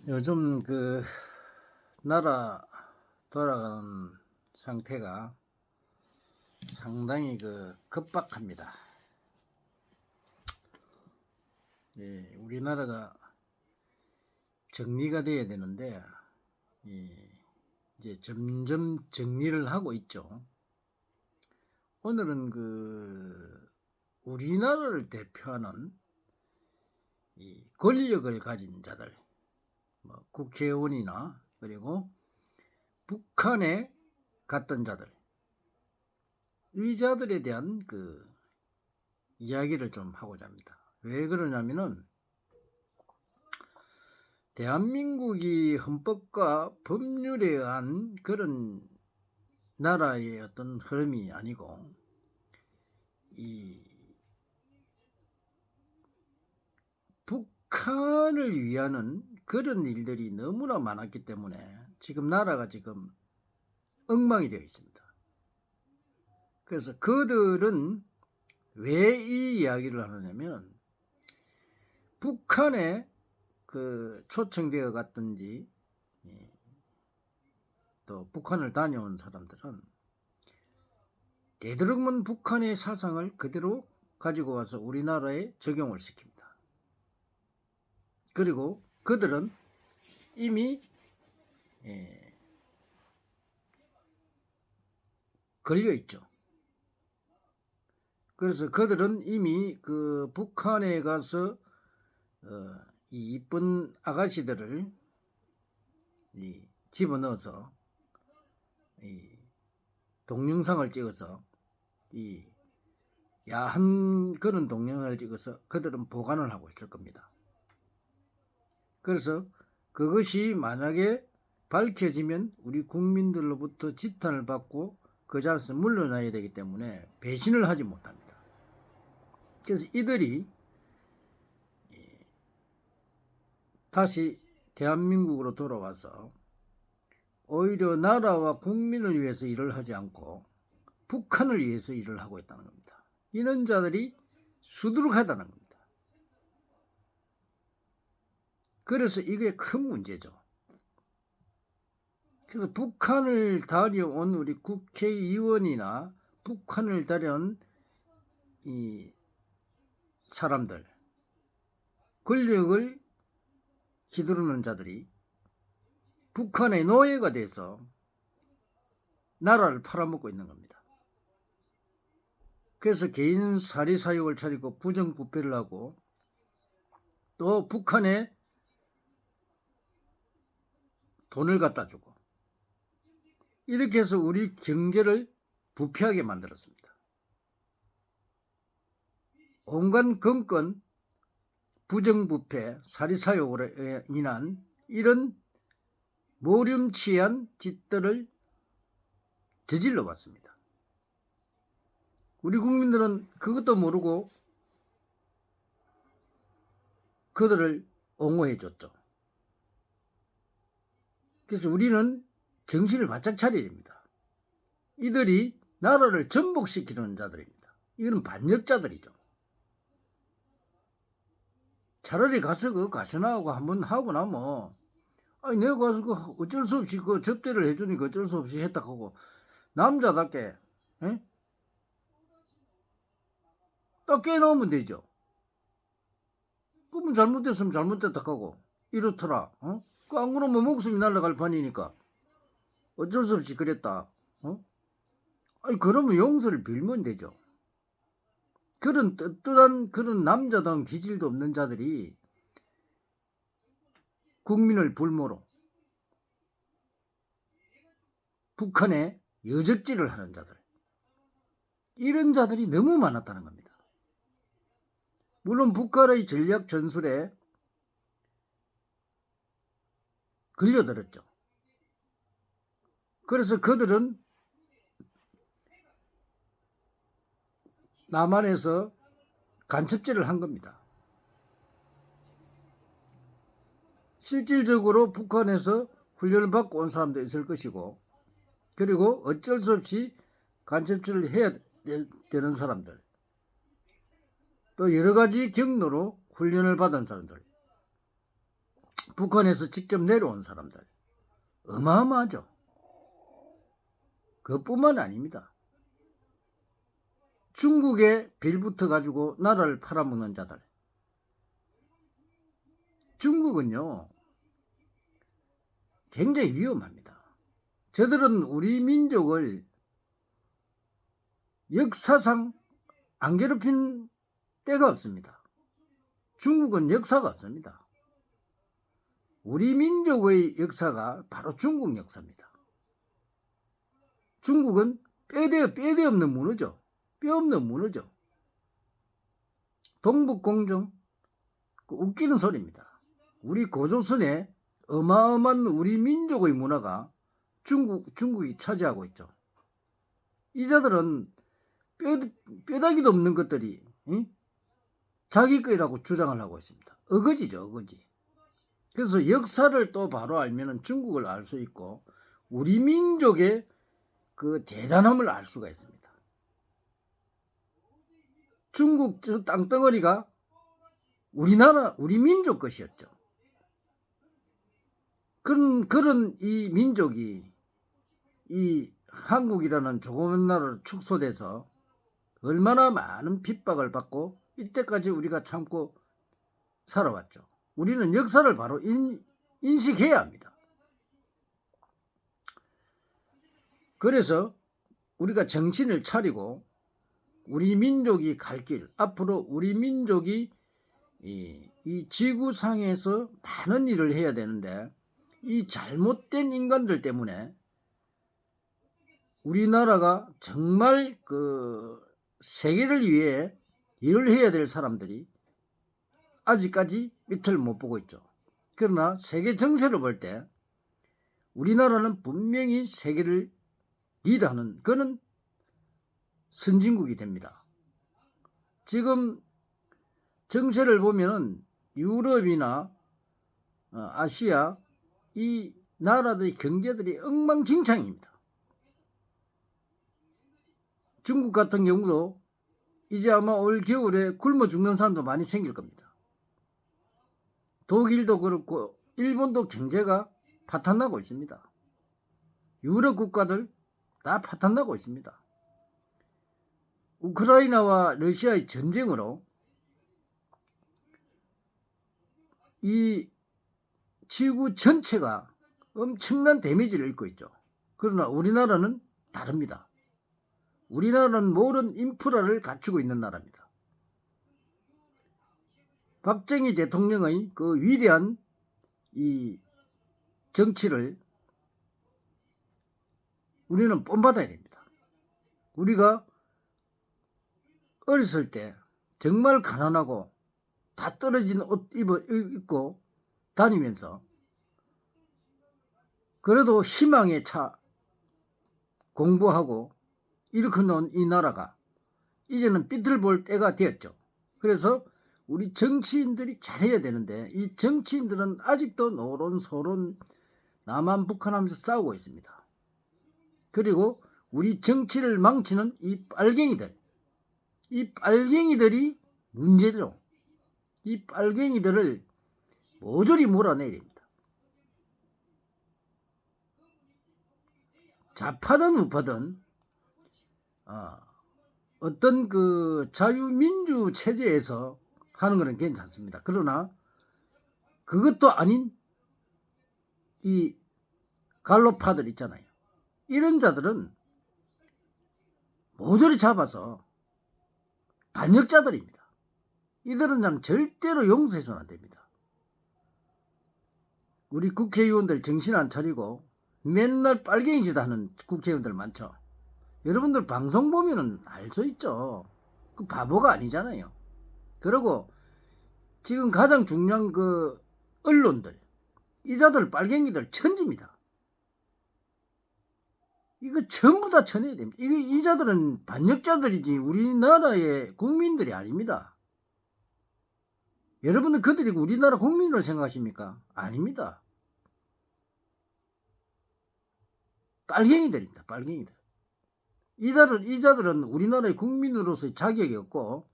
요즘 나라 돌아가는 상태가 상당히 급박합니다. 예, 우리나라가 정리가 돼야 되는데 이제 점점 정리를 하고 있죠. 오늘은 우리나라를 대표하는 이 권력을 가진 자들, 국회의원이나 그리고 북한에 갔던 자들, 이 자들에 대한 이야기를 좀 하고자 합니다. 왜 그러냐면은 대한민국이 헌법과 법률에 의한 그런 나라의 어떤 흐름이 아니고 이 북한을 위하는 그런 일들이 너무나 많았기 때문에 지금 나라가 지금 엉망이 되어 있습니다. 그래서 그들은 왜 이 이야기를 하느냐면 북한에 초청되어 갔든지 또 북한을 다녀온 사람들은 되도록이면 북한의 사상을 그대로 가지고 와서 우리나라에 적용을 시킵니다. 그리고 그들은 이미 걸려있죠. 그래서 그들은 이미 북한에 가서 이 이쁜 아가씨들을 집어넣어서 동영상을 찍어서 야한 그런 동영상을 찍어서 그들은 보관을 하고 있을 겁니다. 그래서 그것이 만약에 밝혀지면 우리 국민들로부터 지탄을 받고 그 자리에서 물러나야 되기 때문에 배신을 하지 못합니다. 그래서 이들이 다시 대한민국으로 돌아와서 오히려 나라와 국민을 위해서 일을 하지 않고 북한을 위해서 일을 하고 있다는 겁니다. 이런 자들이 수두룩하다는 겁니다. 그래서 이게 큰 문제죠. 그래서 북한을 다녀온 우리 국회의원이나 북한을 다녀온 이 사람들, 권력을 휘두르는 자들이 북한의 노예가 돼서 나라를 팔아먹고 있는 겁니다. 그래서 개인 사리사욕을 차리고 부정부패를 하고 또 북한에 돈을 갖다 주고 이렇게 해서 우리 경제를 부패하게 만들었습니다. 온갖 검건, 부정부패, 사리사욕으로 인한 이런 모렴치한 짓들을 저질러 왔습니다. 우리 국민들은 그것도 모르고 그들을 옹호해 줬죠. 그래서 우리는 정신을 바짝 차려야 됩니다. 이들이 나라를 전복시키는 자들입니다. 이건 반역자들이죠. 차라리 가서 가시나하고 한번 하고 나면 아니 내가 가서 어쩔 수 없이 접대를 해주니까 어쩔 수 없이 했다 하고 남자답게 딱 깨놓으면 되죠. 그러면 잘못됐으면 잘못됐다 하고 이렇더라. 안 그러면 목숨이 날아갈 판이니까 어쩔 수 없이 그랬다. 아니 그러면 용서를 빌면 되죠. 그런 떳떳한 그런 남자다운 기질도 없는 자들이 국민을 불모로 북한에 여적질을 하는 자들, 이런 자들이 너무 많았다는 겁니다. 물론 북한의 전략 전술에 걸려들었죠. 그래서 그들은 남한에서 간첩질을 한 겁니다. 실질적으로 북한에서 훈련을 받고 온 사람도 있을 것이고 그리고 어쩔 수 없이 간첩질을 해야 되는 사람들, 또 여러 가지 경로로 훈련을 받은 사람들, 북한에서 직접 내려온 사람들 어마어마하죠. 그뿐만 아닙니다. 중국에 빌붙어 가지고 나라를 팔아먹는 자들. 중국은요 굉장히 위험합니다. 저들은 우리 민족을 역사상 안 괴롭힌 때가 없습니다. 중국은 역사가 없습니다. 우리 민족의 역사가 바로 중국 역사입니다. 중국은 뼈대 없는 문어죠. 뼈 없는 문어죠. 동북공정, 웃기는 소리입니다. 우리 고조선에 어마어마한 우리 민족의 문화가 중국이 차지하고 있죠. 이자들은 뼈다귀도 없는 것들이 자기 거라고 주장을 하고 있습니다. 어거지죠, 어거지. 그래서 역사를 또 바로 알면 중국을 알 수 있고 우리 민족의 그 대단함을 알 수가 있습니다. 중국 땅덩어리가 우리 민족 것이었죠. 그런 이 민족이 이 한국이라는 조그만 나라로 축소돼서 얼마나 많은 핍박을 받고 이때까지 우리가 참고 살아왔죠. 우리는 역사를 바로 인식해야 합니다. 그래서 우리가 정신을 차리고 우리 민족이 갈 길, 앞으로 우리 민족이 이 지구상에서 많은 일을 해야 되는데 이 잘못된 인간들 때문에 우리나라가 정말 그 세계를 위해 일을 해야 될 사람들이 아직까지 밑을 못 보고 있죠. 그러나 세계 정세를 볼 때 우리나라는 분명히 세계를 리드하는 그런 선진국이 됩니다. 지금 정세를 보면은 유럽이나 아시아 이 나라들의 경제들이 엉망진창입니다. 중국 같은 경우도 이제 아마 올 겨울에 굶어 죽는 사람도 많이 생길 겁니다. 독일도 그렇고 일본도 경제가 파탄나고 있습니다. 유럽 국가들 다 파탄나고 있습니다. 우크라이나와 러시아의 전쟁으로 이 지구 전체가 엄청난 데미지를 입고 있죠. 그러나 우리나라는 다릅니다. 우리나라는 모든 인프라를 갖추고 있는 나라입니다. 박정희 대통령의 그 위대한 이 정치를 우리는 본받아야 됩니다. 우리가 어렸을 때 정말 가난하고 다 떨어진 옷 입고 다니면서 그래도 희망에 차 공부하고 이렇게 놓은 이 나라가 이제는 삐뚤볼 때가 되었죠. 그래서 우리 정치인들이 잘해야 되는데 이 정치인들은 아직도 노론소론 남한 북한 하면서 싸우고 있습니다. 그리고 우리 정치를 망치는 이 빨갱이들이 문제죠. 이 빨갱이들을 모조리 몰아내야 됩니다. 좌파든 우파든 어떤 그 자유민주 체제에서 하는 것은 괜찮습니다. 그러나 그것도 아닌 이 갈로파들 있잖아요. 이런 자들은 모조리 잡아서 반역자들입니다. 이들은 참 절대로 용서해서는 안 됩니다. 우리 국회의원들 정신 안 차리고 맨날 빨갱이 짓 하는 국회의원들 많죠. 여러분들 방송 보면은 알 수 있죠. 그 바보가 아니잖아요. 그리고 지금 가장 중요한 그 언론들, 이 자들 빨갱이들 천지입니다. 이거 전부 다 쳐내야 됩니다. 이 자들은 반역자들이지 우리나라의 국민들이 아닙니다. 여러분들 그들이 우리나라 국민으로 생각하십니까? 아닙니다. 빨갱이들입니다. 빨갱이들. 이 자들은 우리나라의 국민으로서의 자격이 없고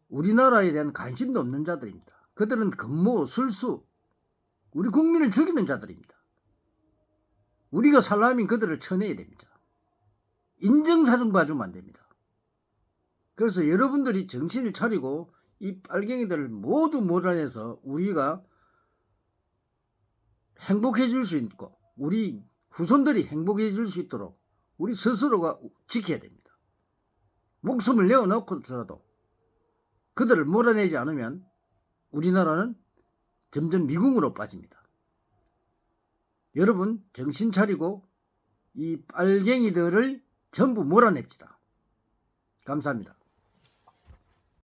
우리나라에 대한 관심도 없는 자들입니다. 그들은 근무, 술수 우리 국민을 죽이는 자들입니다. 우리가 살라면 그들을 쳐내야 됩니다. 인정사정 봐주면 안 됩니다. 그래서 여러분들이 정신을 차리고 이 빨갱이들을 모두 몰아내서 우리가 행복해질 수 있고 우리 후손들이 행복해질 수 있도록 우리 스스로가 지켜야 됩니다. 목숨을 내어놓고서라도 그들을 몰아내지 않으면 우리나라는 점점 미궁으로 빠집니다. 여러분 정신 차리고 이 빨갱이들을 전부 몰아냅시다. 감사합니다.